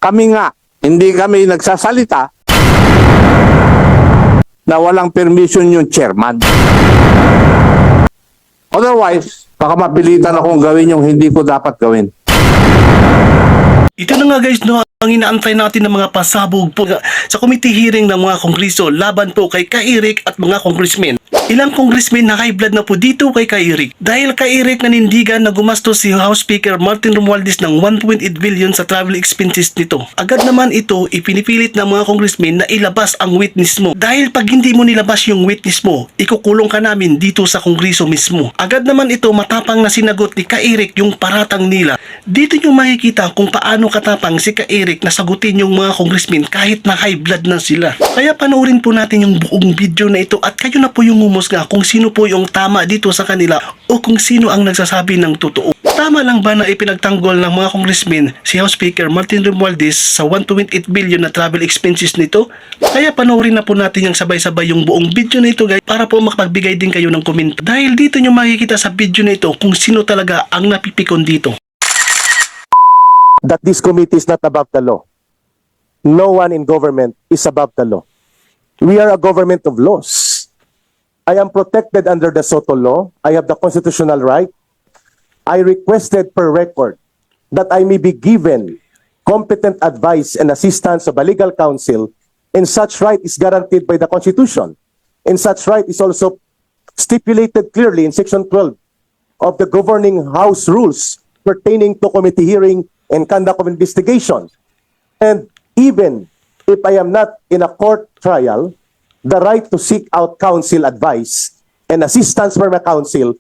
Kami nga, hindi kami nagsasalita na walang permission yung chairman. Otherwise, baka mapilitan akong gawin yung hindi ko dapat gawin. Ito na nga guys, no, ang inaantay natin ng mga pasabog po sa committee hearing ng mga Kongreso laban po kay Erik at mga Congressmen. Ilang Congressmen na high blood na po dito kay Erik. Dahil Erik nanindigan na gumastos si House Speaker Martin Romualdez ng 1.8 billion sa travel expenses nito. Agad naman ito ipinipilit ng mga Congressmen na ilabas ang witness mo. Dahil pag hindi mo nilabas yung witness mo, ikukulong ka namin dito sa Kongreso mismo. Agad naman ito matapang na sinagot ni Erik yung paratang nila. Dito nyo makikita kung paano katapang si Erik na sagutin yung mga Congressmen kahit na high blood na sila. Kaya panoorin po natin yung buong video na ito at kayo na po yung nga kung sino po yung tama dito sa kanila o kung sino ang nagsasabi ng totoo. Tama lang ba na ipinagtanggol ng mga Congressmen si House Speaker Martin Romualdez sa 1.8 billion na travel expenses nito? Kaya panoorin na po natin yung sabay-sabay yung buong video na ito guys para po makapagbigay din kayo ng komento. Dahil dito nyo makikita sa video na ito kung sino talaga ang napipikon dito. That this committee is not above the law. No one in government is above the law. We are a government of laws. I am protected under the SOTO law. I have the constitutional right. I requested per record that I may be given competent advice and assistance of a legal counsel, and such right is guaranteed by the Constitution. And such right is also stipulated clearly in Section 12 of the governing House rules pertaining to committee hearing and conduct of investigation. And even if I am not in a court trial, the right to seek out counsel advice and assistance from a counsel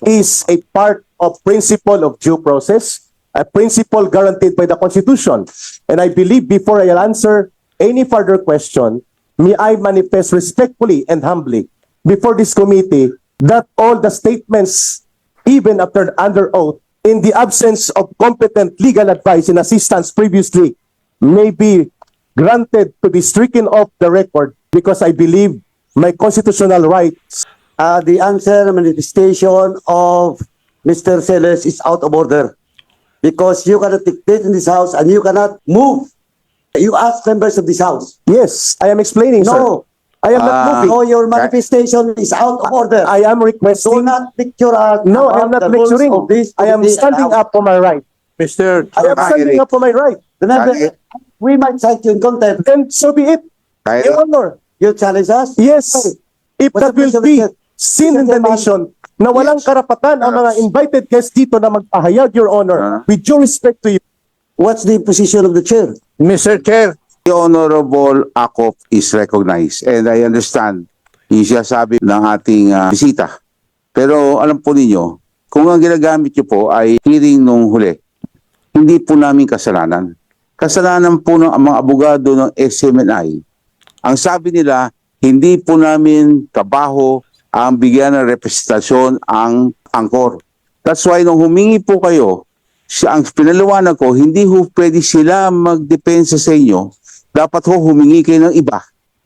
is a part of principle of due process, a principle guaranteed by the Constitution. And I believe before I'll answer any further question, may I manifest respectfully and humbly before this committee that all the statements, even after under oath, in the absence of competent legal advice and assistance previously, may be granted to be stricken off the record because I believe my constitutional rights. The answer manifestation of Mr. Sellers is out of order because you cannot dictate in this house and you cannot move. You ask members of this house. Yes, I am explaining, sir. No. I am not moving. So your manifestation is out of order. I am Do requesting. not lecture us. No, I am about not the rules lecturing. of this I am committee standing and up for my right. Mr. I am standing up for my right. Remember, we might cite you in contempt. And so be it, Your Honor. You challenge us? Yes, if What's that the will purpose be of it? sin in the nation na walang karapatan ang mga invited guests dito na magpahayag, Your Honor, with due respect to you. What's the position of the chair? Mr. Chair, the Honorable Akop is recognized and I understand yung sinasabi ng ating bisita. Pero alam po ninyo, kung ang ginagamit nyo po ay hearing nung huli, hindi po namin kasalanan. Kasalanan po ng mga abogado ng SMNI. Ang sabi nila, hindi po namin trabaho ang bigyan ng representasyon ang angkor. That's why nung humingi po kayo, ang pinaliwanag ko, hindi ho pwede sila magdepensa sa inyo. Dapat ho humingi kayo ng iba.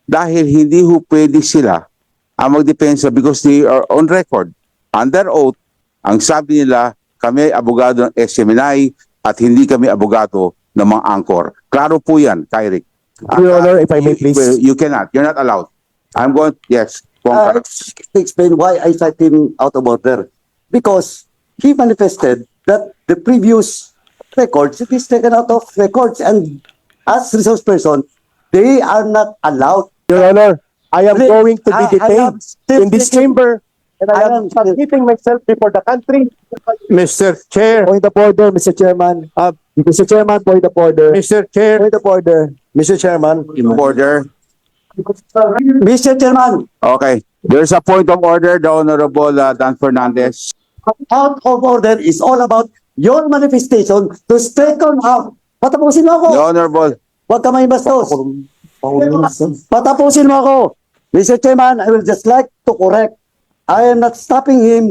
Dahil hindi ho pwede sila ang magdepensa because they are on record. Under oath, ang sabi nila, kami ay abogado ng SMNI at hindi kami abogado ng mga angkor. Klaro po yan, Erik. Your Honor, if I may please. Well, you cannot. You're not allowed. I'm going, yes. To explain why I cite him out of order. Because he manifested that the previous records, it is taken out of records, and as resource person, they are not allowed. Your Honor, I am going to be I am detained still in this thinking- chamber and I I am am still- submitting myself before the country. Mr. Chair, Point of order, Mr. Chairman. Mr. Chairman, point of order. Mr. Chair, Point of order, Mr. Chairman. order. Mr. Chairman, Okay. There's a point of order, the Honorable Dan Fernandez. out of order is all about your manifestation to straighten out. Patapusin mo ako. The Honorable. Huwag ka may bastos. Patapusin mo ako. Mr. Chairman, I will just like to correct. I am not stopping him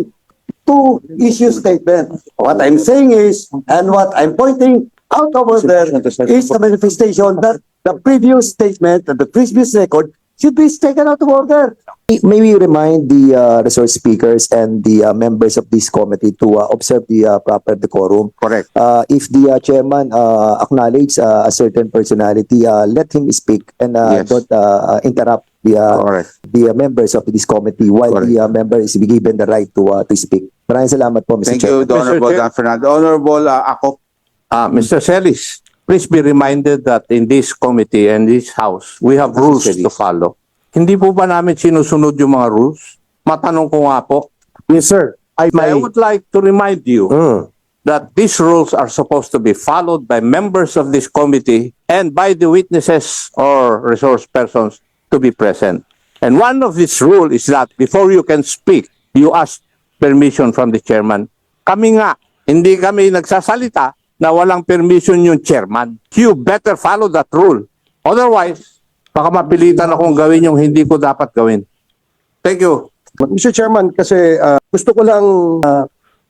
to issue statement. What I'm saying is, and what I'm pointing out over there is the manifestation that the previous statement and the previous record should be taken out of order. May we remind the resource speakers and the members of this committee to observe the proper decorum. Correct. If the chairman acknowledge a certain personality, let him speak and Yes. don't interrupt Correct. the members of this committee while Correct. the member is given the right to speak. Maraming salamat po, Mr. Thank you, Chairman. the Honorable Chair. Dan Fernando. Honorable Akop. Mr. Celis, please be reminded that in this committee and this house, we have rules to follow. Hindi po ba namin sinusunod yung mga rules? Matanong ko nga po. Yes, sir. I would like to remind you Mm. that these rules are supposed to be followed by members of this committee and by the witnesses or resource persons to be present. And one of these rules is that before you can speak, you ask permission from the chairman. Kami nga, hindi kami nagsasalita na walang permission yung chairman. You better follow that rule. Otherwise, baka mapilitan akong gawin yung hindi ko dapat gawin. Thank you. Mr. Chairman, kasi gusto ko lang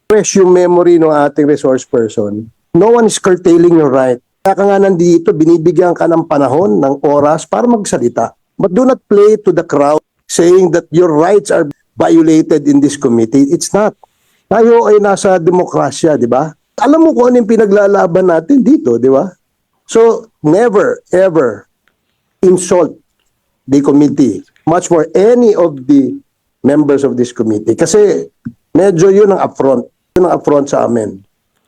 fresh yung memory ng ating resource person. No one is curtailing your right. Kaya ka nga nandito, binibigyan ka ng panahon, ng oras para magsalita. But do not play to the crowd saying that your rights are violated in this committee. It's not. Tayo ay nasa demokrasya, di ba? Alam mo kung ano yung pinaglalaban natin dito, di ba? So, never, ever insult the committee, much more any of the members of this committee. Kasi medyo yun ang affront. Yun ang affront sa amin.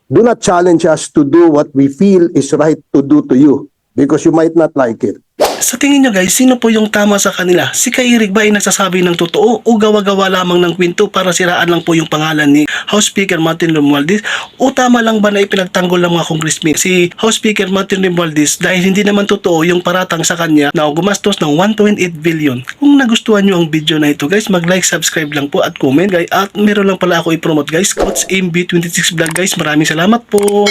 Do not challenge us to do what we feel is right to do to you because you might not like it. Sa tingin nyo guys, sino po yung tama sa kanila? Si Erik ba ay nagsasabi ng totoo o gawa-gawa lamang ng kwento para siraan lang po yung pangalan ni House Speaker Martin Romualdez? O tama lang ba na ipinagtanggol ng mga congressmen si House Speaker Martin Romualdez dahil hindi naman totoo yung paratang sa kanya na gumastos ng 1.8 billion? Kung nagustuhan nyo ang video na ito guys, mag-like, subscribe lang po at comment guys. At meron lang pala ako i-promote guys, Coach MB26 Vlog guys. Maraming salamat po.